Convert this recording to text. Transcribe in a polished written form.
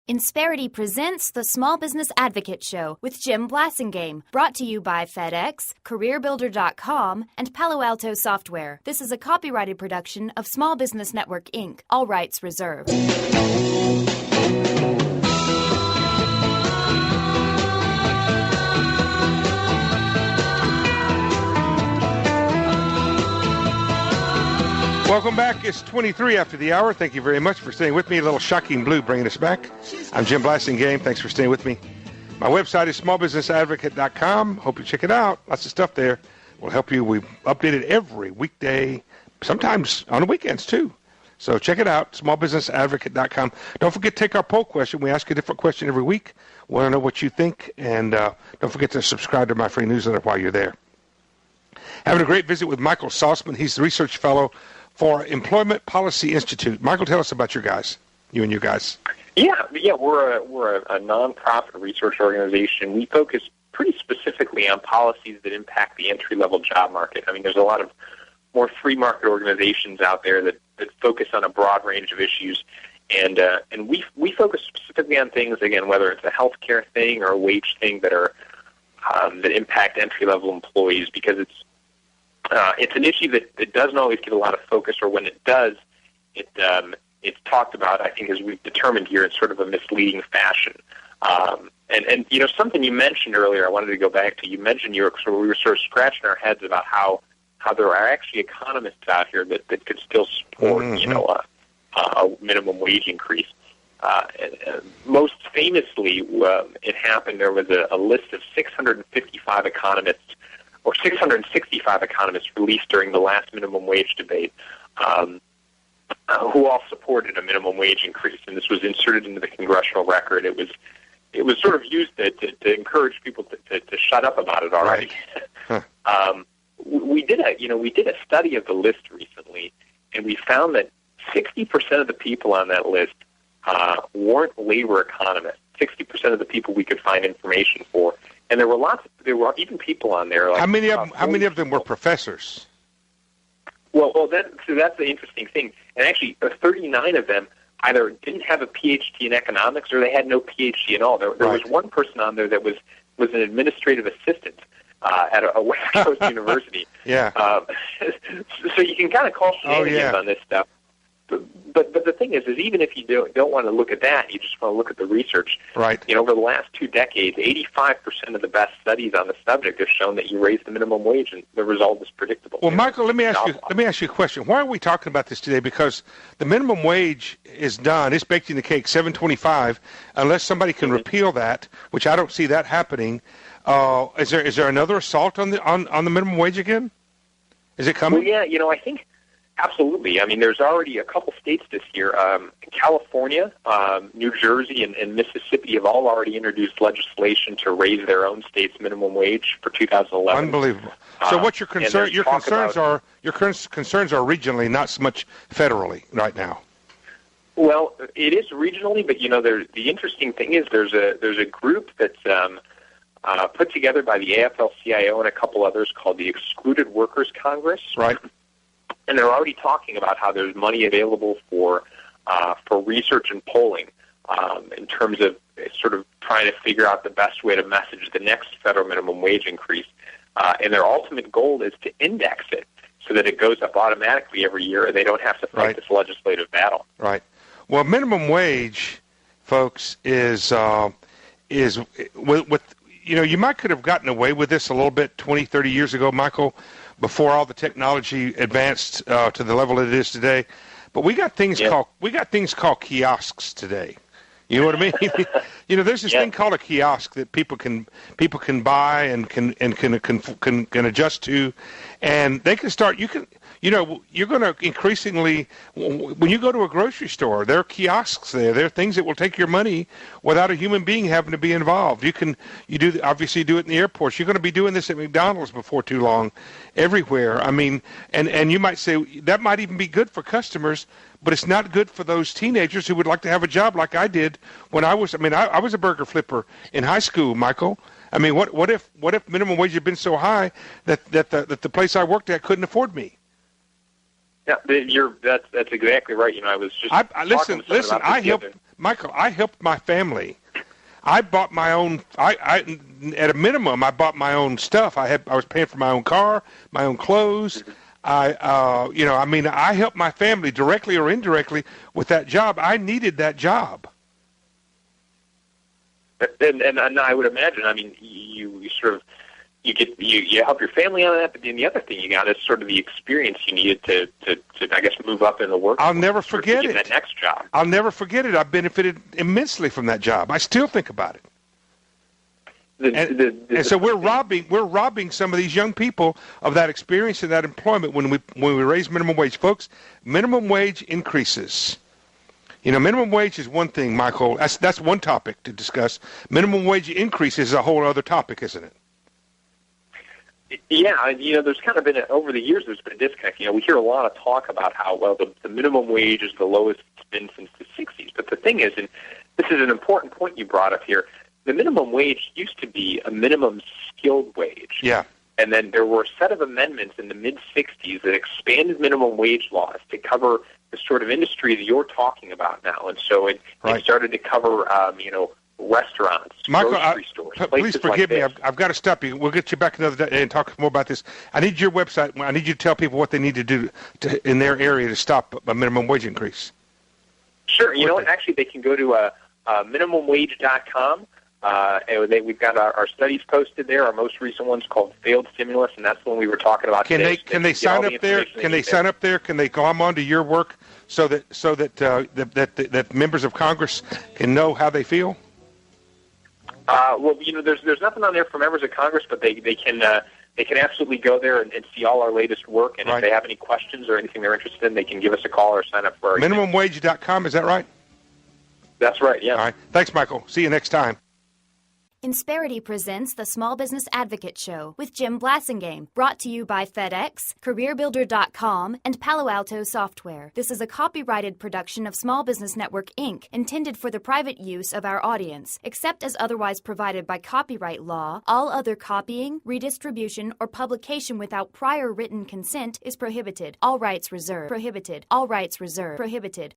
Insperity presents the Small Business Advocate Show with Jim Blasingame, brought to you by FedEx, CareerBuilder.com, and Palo Alto Software. This is a copyrighted production of Small Business Network, Inc., all rights reserved. Welcome back. It's 23 after the hour. Thank you very much for staying with me. A little Shocking Blue bringing us back. I'm Jim Blasingame. Thanks for staying with me. My website is smallbusinessadvocate.com. Hope you check it out. Lots of stuff there will help you. We update it every weekday, sometimes on the weekends too. So check it out, smallbusinessadvocate.com. Don't forget to take our poll question. We ask a different question every week. We want to know what you think. And don't forget to subscribe to my free newsletter while you're there. Having a great visit with Michael Saltsman. He's the research fellow for Employment Policy Institute. Michael, tell us about you and your guys. Yeah, we're a nonprofit research organization. We focus pretty specifically on policies that impact the entry-level job market. I mean, there's a lot of more free market organizations out there that focus on a broad range of issues, and we focus specifically on things, again, whether it's a healthcare thing or a wage thing that are that impact entry-level employees, because it's an issue that doesn't always get a lot of focus, or when it does, it's talked about, I think, as we've determined here, in sort of a misleading fashion. And you know, something you mentioned earlier, I wanted to go back to. You mentioned we were sort of scratching our heads about how there are actually economists out here that could still support, a minimum wage increase. And most famously, it happened. There was a list of 655 economists, or 665 economists, released during the last minimum wage debate, who all supported a minimum wage increase, and this was inserted into the congressional record. It was sort of used to encourage people to shut up about it already. Right. Huh. We did a study of the list recently, and we found that 60% of the people on that list weren't labor economists. 60% of the people we could find information for. And there were even people on there. Like, how many of them were professors? Well, that's the interesting thing. And actually, 39 of them either didn't have a PhD in economics, or they had no PhD at all. There was one person on there that was an administrative assistant at a West Coast university. Yeah. So you can kind of call shenanigans on this stuff. But the thing is even if you don't want to look at that, you just want to look at the research. Right. You know, over the last 2 decades, 85% of the best studies on the subject have shown that you raise the minimum wage and the result is predictable. Well, Michael, let me ask you a question. Why are we talking about this today? Because the minimum wage is done. It's baked in the cake, $7.25. Unless somebody can repeal that, which I don't see that happening. Is there another assault on the minimum wage again? Is it coming? Well, yeah. I think. Absolutely. I mean, there's already a couple states this year. California, New Jersey, and Mississippi have all already introduced legislation to raise their own state's minimum wage for 2011. Unbelievable. So, what's your concern? Your concerns are regionally, not so much federally, right now. Well, it is regionally, but the interesting thing is there's a group that's put together by the AFL-CIO and a couple others called the Excluded Workers Congress. Right. And they're already talking about how there's money available for research and polling in terms of sort of trying to figure out the best way to message the next federal minimum wage increase. And their ultimate goal is to index it so that it goes up automatically every year and they don't have to fight this legislative battle. Right. Well, minimum wage, folks, is with you might could have gotten away with this a little bit 20, 30 years ago, Michael, before all the technology advanced to the level it is today. But we got things called kiosks today. You know what I mean? There's this thing called a kiosk that people can buy and can adjust to, and they can start. You're going to increasingly, when you go to a grocery store, there are kiosks there. There are things that will take your money without a human being having to be involved. Obviously do it in the airports. You're going to be doing this at McDonald's before too long, everywhere. I mean, and you might say that might even be good for customers, but it's not good for those teenagers who would like to have a job like I did when I was. I mean, I was a burger flipper in high school, Michael. I mean, what if minimum wage had been so high that the place I worked at couldn't afford me? Yeah, that's exactly right. I was just listen. I helped Michael, I helped my family. I bought my own. I at a minimum, I bought my own stuff. I was paying for my own car, my own clothes. I helped my family directly or indirectly with that job. I needed that job. And I would imagine. I mean, you sort of you help your family on that, but then the other thing you got is sort of the experience you needed to I guess move up in the work. I'll never forget it. That next job. I'll never forget it. I benefited immensely from that job. I still think about it. And so we're robbing some of these young people of that experience and that employment when we raise minimum wage, folks. Minimum wage increases. Minimum wage is one thing, Michael. That's one topic to discuss. Minimum wage increase is a whole other topic, isn't it? Yeah, there's kind of been over the years. There's been a disconnect. We hear a lot of talk about how the minimum wage is the lowest it's been since the '60s. But the thing is, and this is an important point you brought up here, the minimum wage used to be a minimum skilled wage. Yeah. And then there were a set of amendments in the mid-'60s that expanded minimum wage laws to cover the sort of industry that you're talking about now. And so it started to cover, restaurants, grocery stores. Please forgive me. Like I've got to stop you. We'll get you back another day and talk more about this. I need your website. I need you to tell people what they need to do in their area to stop a minimum wage increase. Sure. Actually, they can go to minimumwage.com. We've got our studies posted there. Our most recent one's called Failed Stimulus, and that's the one we were talking about today. Can they sign up there? Can they sign up there? Can they come onto your work so that members of Congress can know how they feel? There's nothing on there for members of Congress, but they can absolutely go there and see all our latest work. And if they have any questions or anything they're interested in, they can give us a call or sign up for our minimumwage.com. Is that right? That's right. Yeah. All right. Thanks, Michael. See you next time. Insperity presents the Small Business Advocate Show with Jim Blasingame, brought to you by FedEx, CareerBuilder.com, and Palo Alto Software. This is a copyrighted production of Small Business Network, Inc., intended for the private use of our audience. Except as otherwise provided by copyright law, all other copying, redistribution, or publication without prior written consent is prohibited. All rights reserved. Prohibited. All rights reserved. Prohibited.